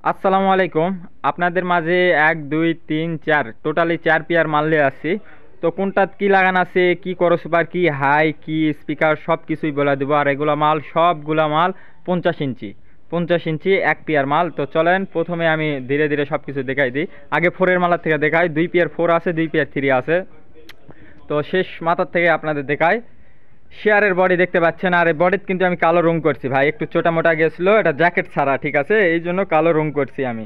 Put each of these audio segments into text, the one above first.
আসসালামু আলাইকুম। আপনাদের মাঝে ১ ২ ৩ ৪ টোটালি ৪ পেয়ার মাল নিয়ে আসছি। তো কোনটাত কি লাগান আছে, কি করো সুপার, কি হাই, কি স্পিকার সব কিছুই বলে দেবো। আর এগুলো মাল সবগুলা মাল ৫০ ইঞ্চি, ৫০ ইঞ্চি ১ পেয়ার মাল। তো চলেন প্রথমে আমি ধীরে ধীরে সব কিছু দেখাই দিই। আগে ফোরের মালার থেকে দেখাই। ২ পেয়ার ফোর আছে, ২ পেয়ার থ্রি আছে। তো শেষ মাথার থেকে আপনাদের দেখাই। শেয়ারের বডি দেখতে পাচ্ছেন, আর এই বডিতে কিন্তু আমি কালো রং করছি ভাই, একটু ছোটা মোটা গেছিলো, এটা জ্যাকেট ছাড়া, ঠিক আছে, এই জন্য কালো রং করছি আমি।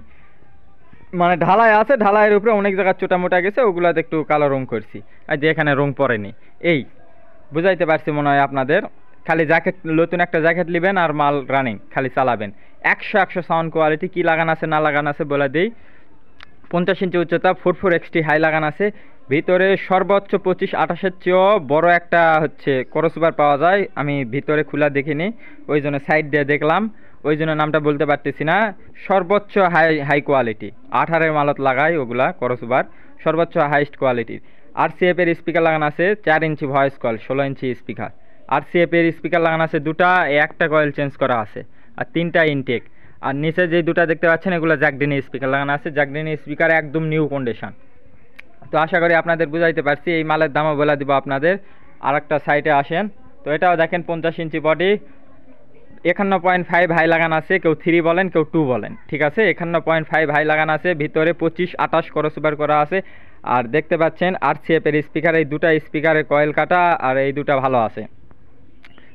মানে ঢালাই আছে, ঢালাইয়ের উপরে অনেক জায়গায় ছোটা মোটা গেছে, ওগুলাতে একটু কালো রং করছি। আর যে এখানে রং পড়েনি, এই বুঝাইতে পারছি মনে হয় আপনাদের। খালি জ্যাকেট, নতুন একটা জ্যাকেট নেবেন আর মাল রানিং খালি চালাবেন। ১০০ সাউন্ড কোয়ালিটি, কি লাগান আছে না লাগান আছে বলে দিই। ৫০ ইঞ্চি উচ্চতা, 44XT হাই লাগান আছে। ভিতরে সর্বোচ্চ ২৫-২৮-এর চেয়েও বড় একটা হচ্ছে ক্রসওভার পাওয়া যায়। আমি ভিতরে খোলা দেখিনি, ওই জন্য সাইড দিয়ে দেখলাম, ওই জন্য নামটা বলতে পারতেছি না। সর্বোচ্চ হাই হাই কোয়ালিটি ১৮-এর মালত লাগাই ওগুলা ক্রসওভার, সর্বোচ্চ হাইস্ট কোয়ালিটির। RCF-এর স্পিকার লাগানো আছে, ৪ inch voice coil, ১৬ inch speaker. RCF-এর স্পিকার লাগানো আছে দুটা, একটা কয়েল চেঞ্জ করা আছে, আর ৩টা ইনটেক। আর নিচে যে দুটা দেখতে পাচ্ছেন এগুলো জ্যাকডেনি স্পিকার লাগানো আছে, জ্যাকডেনি স্পিকার একদম নিউ কন্ডিশন। তো আশা করি আপনাদের বুঝাইতে পারছি। এই মালের দামও বলে দিব আপনাদের। আর একটা সাইটে আসেন, তো এটাও দেখেন ৫০ ইঞ্চি বডি, ৫১.৫ হাই লাগানো আছে। কেউ 3 বলেন, কেউ 2 বলেন, ঠিক আছে। ৫১.৫ হাই লাগানো আছে, ভিতরে ২৫-২৮ ক্রসওভার করা আছে। আর দেখতে পাচ্ছেন RCF-এর স্পিকার, এই দুটা স্পিকারের কয়েল কাটা, আর এই দুটা ভালো আছে।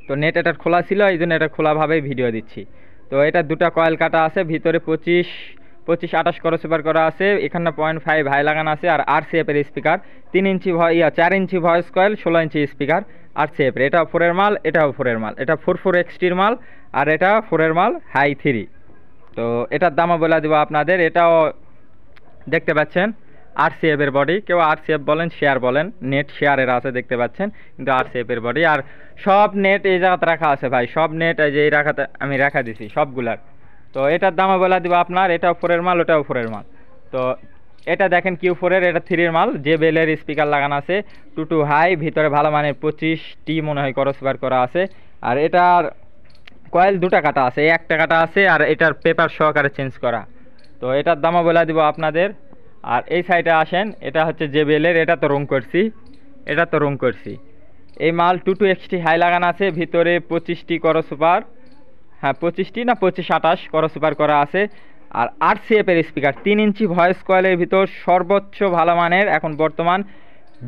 তো নেট এটা খোলা ছিল, এই জন্য এটা খোলাভাবেই ভিডিও দিচ্ছি। তো এটা দুটা কয়েল কাটা আছে, ভিতরে ২৫-২৮ ক্রসওভার করা আছে, ৫১.৫ হাই লাগানো আছে। আর RCF-এর স্পিকার ৩ ইঞ্চি ৪ inch voice coil, ১৬ inch speaker RCF-এর। এটাও ফোরের মাল, এটাও ফোরের মাল। এটা 44XT-র মাল, আর এটা ফোরের মাল হাই 3। তো এটার দামও বলে দেবো আপনাদের। এটাও দেখতে পাচ্ছেন RCF-এর বডি, কেউ RCF বলেন, শেয়ার বলেন, নেট শেয়ারের আছে দেখতে পাচ্ছেন, কিন্তু RCF-এর বডি। আর সব নেট এই জায়গাতে রাখা আছে ভাই, সব নেট এই যে এই রাখাতে আমি রাখা দিছি সবগুলার। তো এটার দামও বলে দিব আপনার। এটাও ফোরের মাল, ওটাও ফোরের মাল। তো এটা দেখেন Q4-এর, এটা 3-এর মাল, JBL-এর স্পিকার লাগানো আছে, 2 হাই, ভিতরে ভালো মানের 25T মনে হয় ক্রসওভার করা আছে। আর এটার কয়েল দুটা কাটা আছে, একটা কাটা আছে, আর এটার পেপার সহকারে চেঞ্জ করা। তো এটার দামও বলে দিব আপনাদের। আর এই সাইডে আসেন, এটা হচ্ছে JBL-এর, এটা তো রং করছি, এটা তো রং করছি। এই মাল 22XT হাই লাগানো আছে, ভিতরে 25T ক্রসওভার, হ্যাঁ 25T না 25-28 ক্রসওভার করা আছে। আর RCF-এর স্পিকার 3 ইঞ্চি ভয়েস কয়েলের ভিতর সর্বোচ্চ ভালো মানের এখন বর্তমান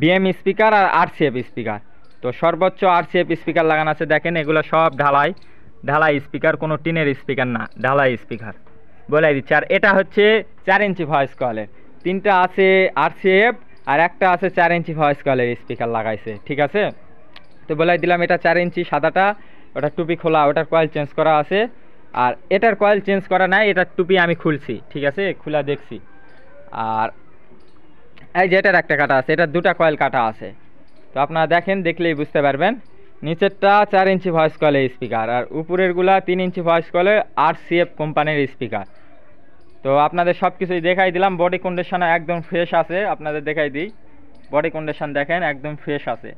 BM স্পিকার আর RCF স্পিকার। তো সর্বোচ্চ RCF স্পিকার লাগানো আছে, দেখেন এগুলো সব ঢালাই, ঢালাই স্পিকার, কোনো টিনের স্পিকার না, ঢালাই স্পিকার বলে দিচ্ছি। আর এটা হচ্ছে 4 ইঞ্চি ভয়েস কয়েলের, 3টা আছে RCF, আর একটা আছে 4 ইঞ্চি ভয়েস কয়েলের স্পিকার লাগাইছে, ঠিক আছে। তো বলে দিলাম এটা 4 ইঞ্চি সাদাটা, ওটা টুপি খোলা, ওটার কয়েল চেঞ্জ করা আছে। আর এটার কয়েল চেঞ্জ করা নাই, এটার টুপি আমি খুলছি, ঠিক আছে, খোলা দেখছি। আর এই যে এটার একটা কাটা আছে, এটার দুটা কয়েল কাটা আছে। তো আপনারা দেখেন, দেখলেই বুঝতে পারবেন। নিচেরটা 4 ইঞ্চি ভয়েস কয়েলের স্পিকার, আর উপরেরগুলা 3 ইঞ্চি ভয়েস কয়েলের RCF কোম্পানির স্পিকার। তো আপনাদের সব কিছুই দেখাই দিলাম। বডি কন্ডিশন একদম ফ্রেশ আছে, আপনাদের দেখাই দিই। বডি কন্ডিশন দেখেন একদম ফ্রেশ আছে,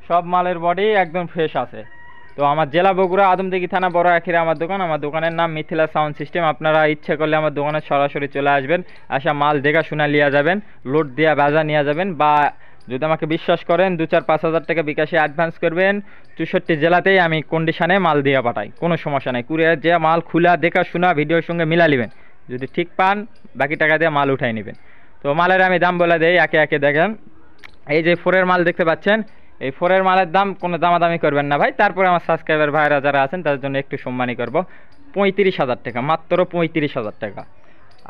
সব মালের বডি একদম ফ্রেশ আছে। তো আমার জেলা বগুড়া, আদমদীঘি থানা, বড় আখিরে আমার দোকান। আমার দোকানের নাম মিথিলা সাউন্ড সিস্টেম। আপনারা ইচ্ছে করলে আমার দোকানে সরাসরি চলে আসবেন, আসা মাল দেখা শোনা লিয়া যাবেন, লোড দিয়া বাজা নিয়ে যাবেন। বা যদি আমাকে বিশ্বাস করেন 2-4-5 হাজার টাকা বিকাশে অ্যাডভান্স করবেন, 64 জেলাতেই আমি কন্ডিশনে মাল দিয়ে পাঠাই, কোনো সমস্যা নেই। কুরিয়ার যে মাল খুলা দেখা শোনা ভিডিওর সঙ্গে মিলা নেবেন, যদি ঠিক পান বাকি টাকা দিয়ে মাল উঠাই নেবেন। তো মালের আমি দাম বলে দেই একে একে। দেখেন এই যে ফোরের মাল দেখতে পাচ্ছেন, এই ফোরের মালের দাম কোনো দামাদামি করবেন না ভাই। তারপরে আমার সাবস্ক্রাইবার ভাইরা যারা আছেন তাদের জন্য একটু সম্মানই করব, 35,000 টাকা, মাত্র 35,000 টাকা।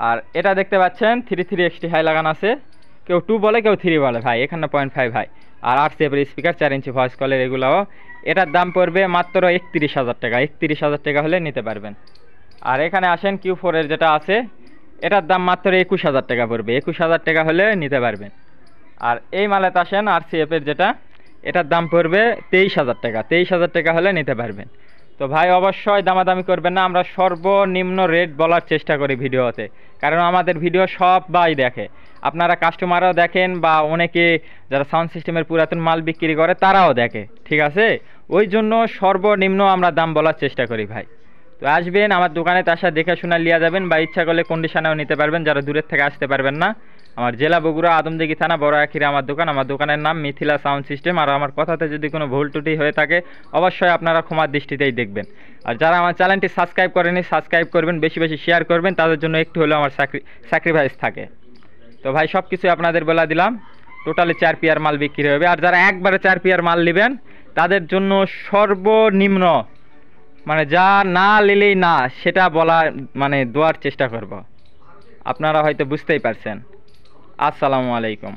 আর এটা দেখতে পাচ্ছেন 33XT হাই লাগানো আছে, কেউ 2 বলে, কেউ 3 বলে ভাই, 51.5 হাই। আর RCF-এর স্পিকার 4 ইঞ্চি ভয়েস কলের, এগুলোও এটার দাম পড়বে মাত্র 31,000 টাকা। 31,000 টাকা হলে নিতে পারবেন। আর এখানে আসেন Q4-এর যেটা আছে, এটার দাম মাত্র 21,000 টাকা পড়বে, 21,000 টাকা হলে নিতে পারবেন। আর এই মালেতে আসেন RCF-এর যেটা, এটার দাম পড়বে 23,000 টাকা, 23,000 টাকা হলে নিতে পারবেন। তো ভাই অবশ্যই দামাদামি করবেন না, আমরা সর্বনিম্ন রেট বলার চেষ্টা করি ভিডিওতে, কারণ আমাদের ভিডিও সবাই দেখে, আপনারা কাস্টমারও দেখেন, বা অনেকে যারা সাউন্ড সিস্টেমের পুরাতন মাল বিক্রি করে তারাও দেখে, ঠিক আছে। ওই জন্য সর্বনিম্ন আমরা দাম বলার চেষ্টা করি ভাই। তো তো আসবেন আমার দোকানে, আসা দেখে শুনে লিয়া যাবেন, বা ইচ্ছা করলে কন্ডিশনেও নিতে পারবেন যারা দূরের থেকে আসতে পারবেন না। আমার জেলা বগুড়া, আদমদিঘি থানা, বড় আখিরে আমার দোকান। আমার দোকানের নাম মিথিলা সাউন্ড সিস্টেম। আর আমার কথাতে যদি কোনো ভুল ত্রুটি হয়ে থাকে অবশ্যই আপনারা ক্ষমার দৃষ্টিতেই দেখবেন। আর যারা আমার চ্যানেলটি সাবস্ক্রাইব করেনি সাবস্ক্রাইব করবেন, বেশি বেশি শেয়ার করবেন, তাদের জন্য একটু হলেও আমার স্যাক্রিফাইস থাকে। তো ভাই সব কিছুই আপনাদের বলে দিলাম। টোটালি 4 পেয়ার মাল বিক্রি হবে। আর যারা একবারে 4 পেয়ার মাল নেবেন তাদের জন্য সর্বনিম্ন মানে যা না নিলেই না সেটা বলা মানে দেওয়ার চেষ্টা করব। আপনারা হয়তো বুঝতেই পারছেন। আসসালামু আলাইকুম।